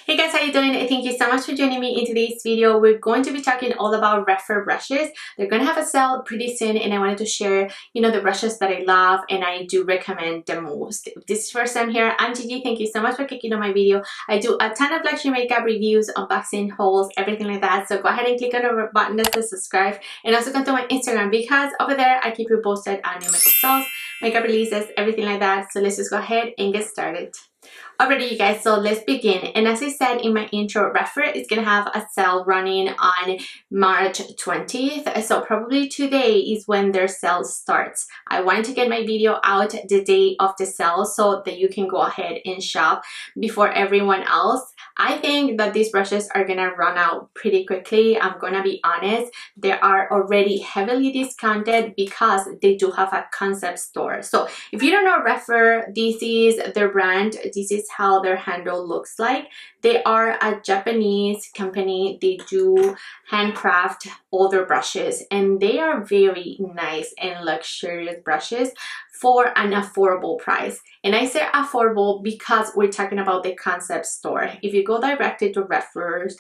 Hey guys, how you doing? Thank you so much for joining me in today's video. We're going to be talking all about Rephr brushes. They're going to have a sale pretty soon, and I wanted to share, the brushes that I love and I do recommend the most. If this is your first time here, I'm Gigi. Thank you so much for clicking on my video. I do a ton of luxury makeup reviews, unboxing, hauls, everything like that. So go ahead and click on the button that says subscribe, and also go to my Instagram because over there I keep you posted on new makeup sales, makeup releases, everything like that. So let's just go ahead and get started. Alrighty, you guys, so let's begin. And as I said in my intro, Rephr is gonna have a sale running on March 20th. So probably today is when their sale starts. I wanted to get my video out the day of the sale so that you can go ahead and shop before everyone else. I think that these brushes are gonna run out pretty quickly. I'm gonna be honest, they are already heavily discounted because they do have a concept store. So if you don't know Rephr, this is their brand. This is how their handle looks like. They are a Japanese company. They do handcraft all their brushes, and they are very nice and luxurious brushes for an affordable price. And I say affordable because we're talking about the concept store. If you go directly to Rephr's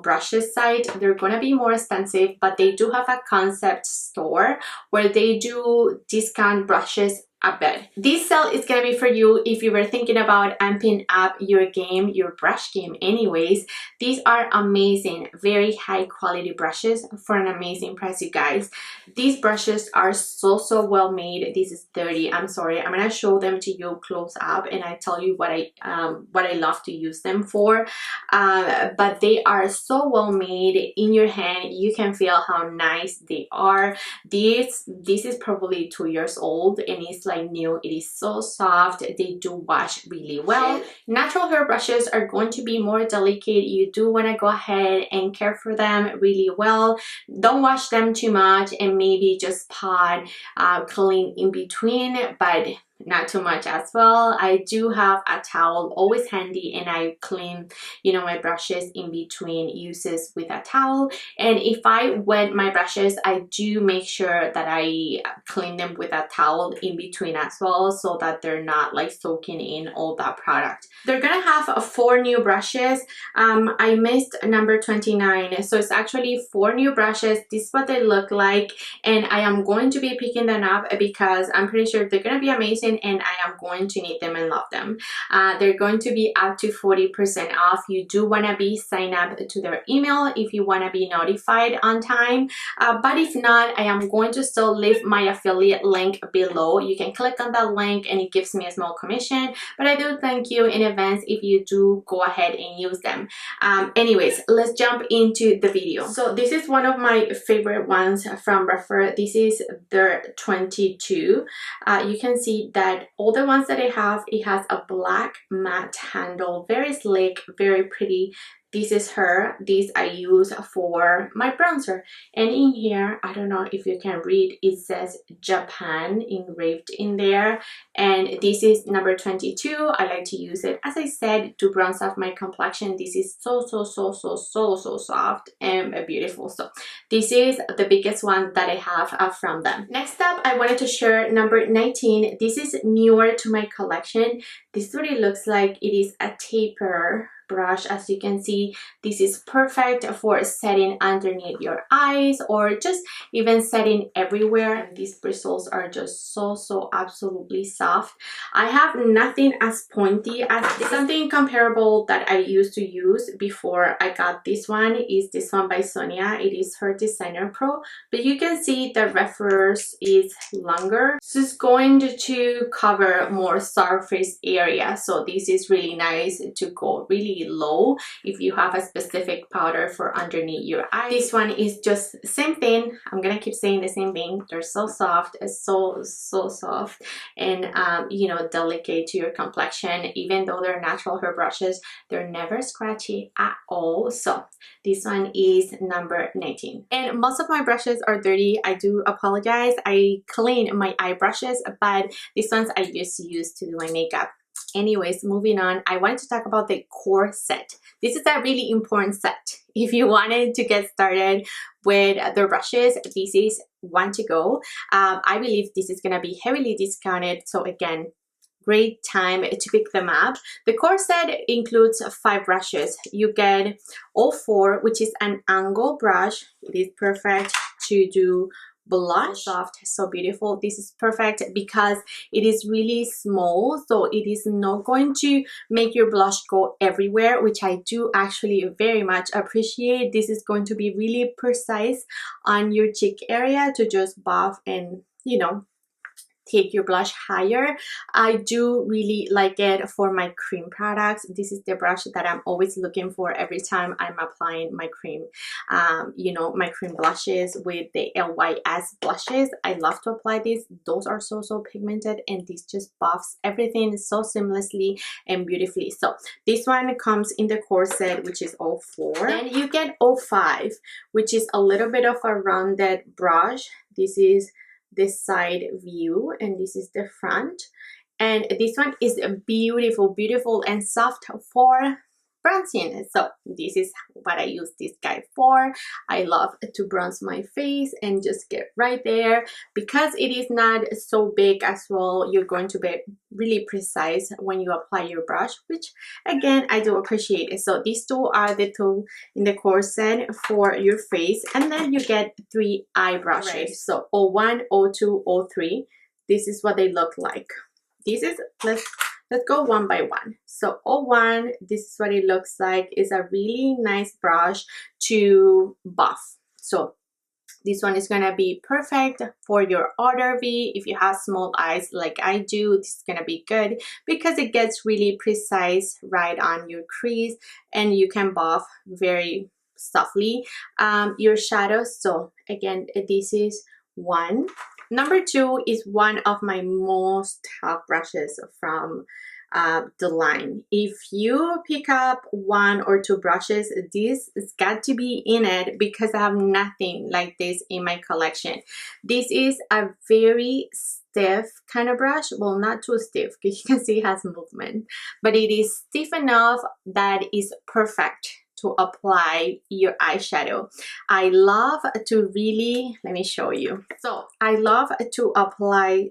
brushes site, they're gonna be more expensive, but they do have a concept store where they do discount brushes a bit. This sale is gonna be for you if you were thinking about amping up your game, your brush game anyways. These are amazing, very high quality brushes for an amazing price, you guys. These brushes are so well made. This is dirty. I'm sorry. I'm gonna show them to you close up and I tell you what I love to use them for. But they are so well made. In your hand, you can feel how nice they are. This is probably 2 years old and it's like new. It is so soft. They do wash really well. Natural hair brushes are going to be more delicate. You do want to go ahead and care for them really well. Don't wash them too much and maybe just pot clean in between, but not too much as well. I do have a towel always handy and I clean my brushes in between uses with a towel. And if I wet my brushes, I do make sure that I clean them with a towel in between as well so that they're not like soaking in all that product. They're gonna have 4 new brushes. I missed number 29, so it's actually 4 new brushes. This is what they look like, and I am going to be picking them up because I'm pretty sure they're gonna be amazing and I am going to need them and love them. They're going to be up to 40% off. You do want to be signed up to their email if you want to be notified on time, but if not, I am going to still leave my affiliate link below. You can click on that link and it gives me a small commission, but I do thank you in advance if you do go ahead and use them. Anyways, let's jump into the video. So this is one of my favorite ones from Rephr. This is their 22. You can see that all the ones that I have, it has a black matte handle, very slick, very pretty. This is her. This I use for my bronzer, and in here, I don't know if you can read, it says Japan engraved in there, and this is number 22. I like to use it, as I said, to bronze off my complexion. This is so soft and beautiful. So this is the biggest one that I have from them. Next up, I wanted to share number 19. This is newer to my collection. This is what it looks like. It is a taper brush. As you can see, this is perfect for setting underneath your eyes or just even setting everywhere. And these bristles are just so absolutely soft. I have nothing as pointy as this. Something comparable that I used to use before I got this one is this one by Sonia. It is her Designer Pro, but you can see the Rephr's is longer, so it's going to cover more surface area. So this is really nice to go really low if you have a specific powder for underneath your eye. This one is just the same thing. I'm gonna keep saying the same thing. They're so soft, so soft, and delicate to your complexion. Even though they're natural hair brushes, they're never scratchy at all. So this one is number 19. And most of my brushes are dirty. I do apologize. I clean my eye brushes, but these ones I used to use to do my makeup. Anyways, moving on, I wanted to talk about the core set. This is a really important set. If you wanted to get started with the brushes, this is one to go. I believe this is going to be heavily discounted. So again, great time to pick them up. The core set includes 5 brushes. You get all 4, which is an angle brush. It is perfect to do blush. So soft, so beautiful. This is perfect because it is really small, so it is not going to make your blush go everywhere, which I do actually very much appreciate. This is going to be really precise on your cheek area to just buff and, you know, take your blush higher. I do really like it for my cream products. This is the brush that I'm always looking for every time I'm applying my cream, you know, my cream blushes with the LYS blushes. I love to apply these. Those are so pigmented, and this just buffs everything so seamlessly and beautifully. So this one comes in the core set, which is 04. Then you get 05, which is a little bit of a rounded brush. This is the side view, and this is the front, and this one is beautiful and soft for bronzing. So this is what I use this guy for. I love to bronze my face and just get right there. Because it is not so big as well, you're going to be really precise when you apply your brush, which again I do appreciate it. So these 2 are the 2 in the core set for your face, and then you get 3 eye brushes. Right. So 01, 02, 03. This is what they look like. This is, let's go one by one. So 01, this is what it looks like. It's a really nice brush to buff. So this one is gonna be perfect for your outer V. If you have small eyes like I do, this is gonna be good because it gets really precise right on your crease, and you can buff very softly your shadows. So again, this is 1. Number 2 is one of my most top brushes from the line. If you pick up 1 or 2 brushes, this has got to be in it because I have nothing like this in my collection. This is a very stiff kind of brush. Well, not too stiff because you can see it has movement, but it is stiff enough that is perfect to apply your eyeshadow. I love to really, let me show you. So I love to apply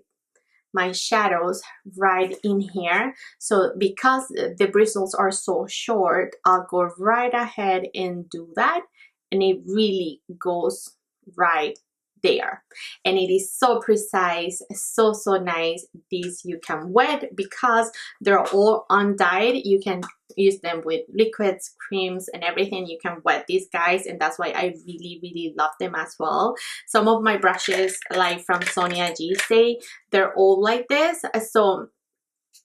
my shadows right in here. So because the bristles are so short, I'll go right ahead and do that, and it really goes right there, and it is so precise, so nice. These you can wet because they're all undyed. You can use them with liquids, creams, and everything. You can wet these guys, and that's why I really love them as well. Some of my brushes, like from Sonia G, say they're all like this, so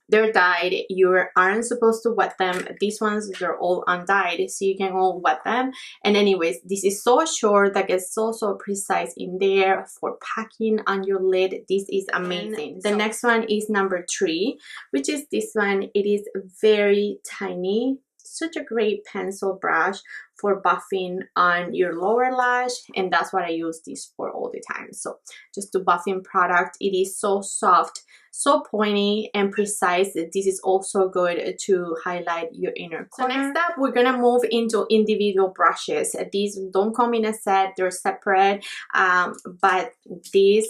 they're dyed. You aren't supposed to wet them. These ones, they're all undyed, so you can all wet them. And anyways, this is so short that gets so precise in there for packing on your lid. This is amazing. The next one is number 3, which is this one. It is very tiny. Such a great pencil brush for buffing on your lower lash, and that's what I use this for all the time. So just to buffing product. It is so soft, so pointy and precise. This is also good to highlight your inner corner. So next up, we're gonna move into individual brushes. These don't come in a set, they're separate, but these,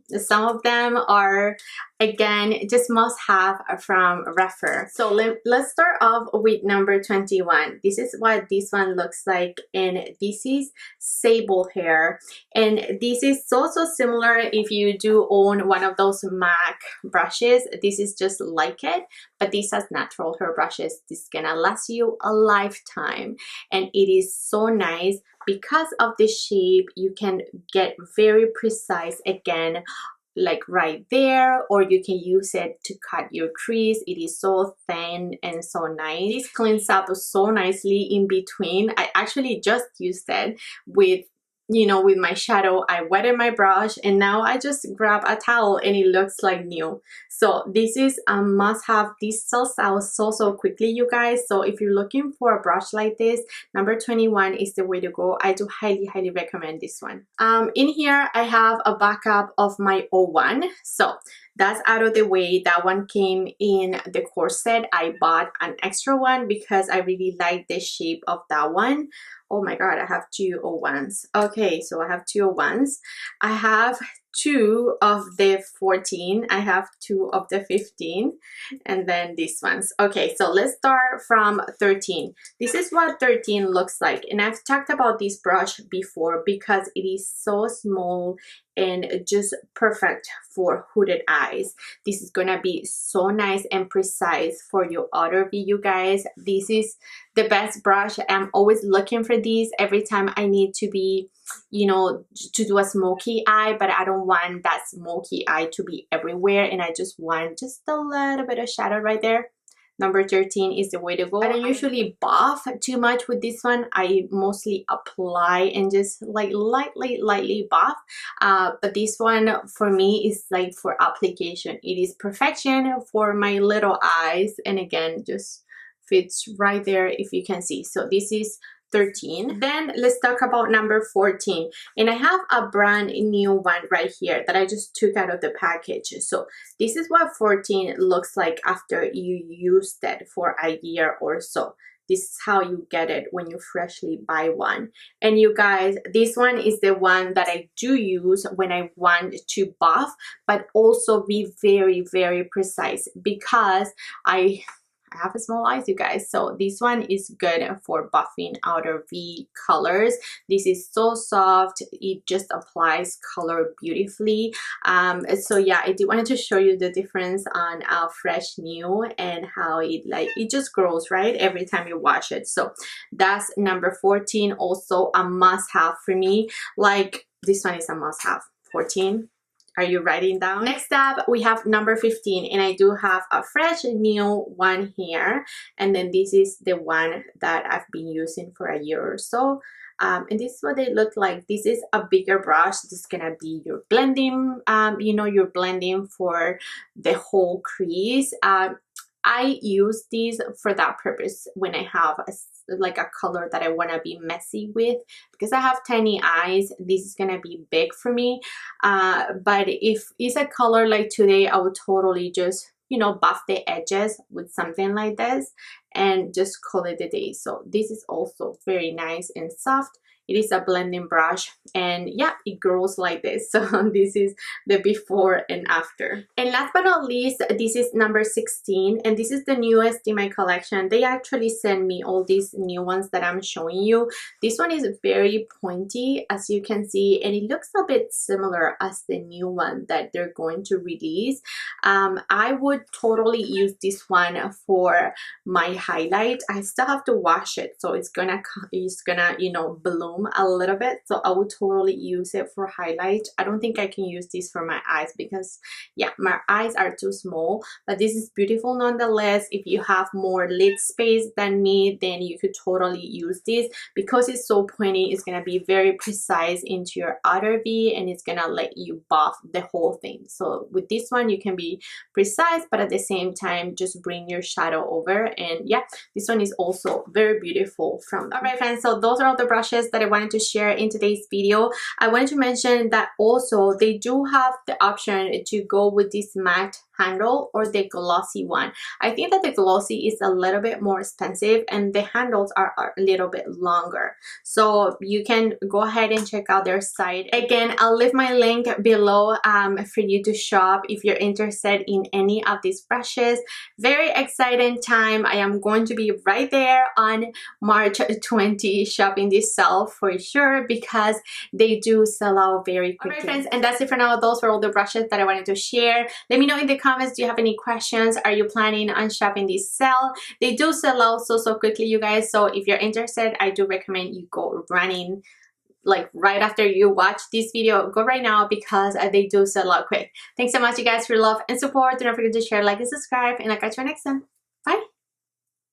some of them are, again, just must have from Rephr. So let's start off with number 21. This is what this one looks like, and this is sable hair, and this is so similar. If you do own one of those MAC brushes, this is just like it, but this has natural hair brushes. This is gonna last you a lifetime, and it is so nice because of the shape. You can get very precise again, like right there, or you can use it to cut your crease. It is so thin and so nice. This cleans up so nicely in between. I actually just used it with, you know, with my shadow. I wetted my brush, and now I just grab a towel and it looks like new. So this is a must have. This sells out so quickly, you guys. So if you're looking for a brush like this, number 21 is the way to go. I do highly recommend this one. In here I have a backup of my 01. So that's out of the way. That one came in the core set. I bought an extra one because I really like the shape of that one. Oh my god, I have 2 01s. Okay, so I have 2 01s. I have 2 of the 14. I have 2 of the 15, and then these ones. Okay, so let's start from 13. This is what 13 looks like, and I've talked about this brush before because it is so small and just perfect for hooded eyes. This is gonna be so nice and precise for your outer V, you guys. This is the best brush. I'm always looking for these every time I need to be, you know, to do a smoky eye, but I don't want that smoky eye to be everywhere, and I just want just a little bit of shadow right there. Number 13 is the way to go. I don't usually buff too much with this one. I mostly apply and just like lightly buff. But this one for me is like for application. It is perfection for my little eyes, and again, just fits right there if you can see. So this is 13. Then let's talk about number 14, and I have a brand new one right here that I just took out of the package. So this is what 14 looks like after you used it for a year or so. This is how you get it when you freshly buy one. And you guys, this one is the one that I do use when I want to buff, but also be very precise, because I have small eyes, you guys. So this one is good for buffing outer V colors. This is so soft, it just applies color beautifully. So yeah, I did wanted to show you the difference on our fresh new and how it just grows right every time you wash it. So that's number 14, also a must-have for me. Like, this one is a must-have. 14. Are you writing down? Next up, we have number 15, and I do have a fresh new one here, and then this is the one that I've been using for a year or so. And this is what they look like. This is a bigger brush. This is gonna be your blending, you know, your blending for the whole crease. I use these for that purpose when I have like a color that I want to be messy with, because I have tiny eyes. This is gonna be big for me, but if it's a color like today, I would totally just, you know, buff the edges with something like this and just call it a day. So this is also very nice and soft. It is a blending brush, and yeah, it grows like this. So this is the before and after. And last but not least, this is number 16, and this is the newest in my collection. They actually sent me all these new ones that I'm showing you. This one is very pointy, as you can see, and it looks a bit similar as the new one that they're going to release. I would totally use this one for my highlight. I still have to wash it, so it's gonna you know, bloom a little bit, so I would totally use it for highlight. I don't think I can use this for my eyes because yeah, my eyes are too small, but this is beautiful nonetheless. If you have more lid space than me, then you could totally use this. Because it's so pointy, it's gonna be very precise into your outer V, and it's gonna let you buff the whole thing. So with this one, you can be precise, but at the same time just bring your shadow over. And yeah, this one is also very beautiful from them. All right, friends, so those are all the brushes that I wanted to share in today's video. I wanted to mention that also they do have the option to go with this matte handle or the glossy one. I think that the glossy is a little bit more expensive, and the handles are a little bit longer. So you can go ahead and check out their site. Again, I'll leave my link below for you to shop if you're interested in any of these brushes. Very exciting time. I am going to be right there on March 20 shopping this sale for sure, because they do sell out very quickly. Alright, friends, and that's it for now. Those were all the brushes that I wanted to share. Let me know in the comments, do you have any questions? Are you planning on shopping this sale? They do sell out so quickly, you guys. So if you're interested, I do recommend you go running like right after you watch this video. Go right now, because they do sell out quick. Thanks so much, you guys, for your love and support. Do not forget to share, like, and subscribe, and I'll catch you next time. Bye.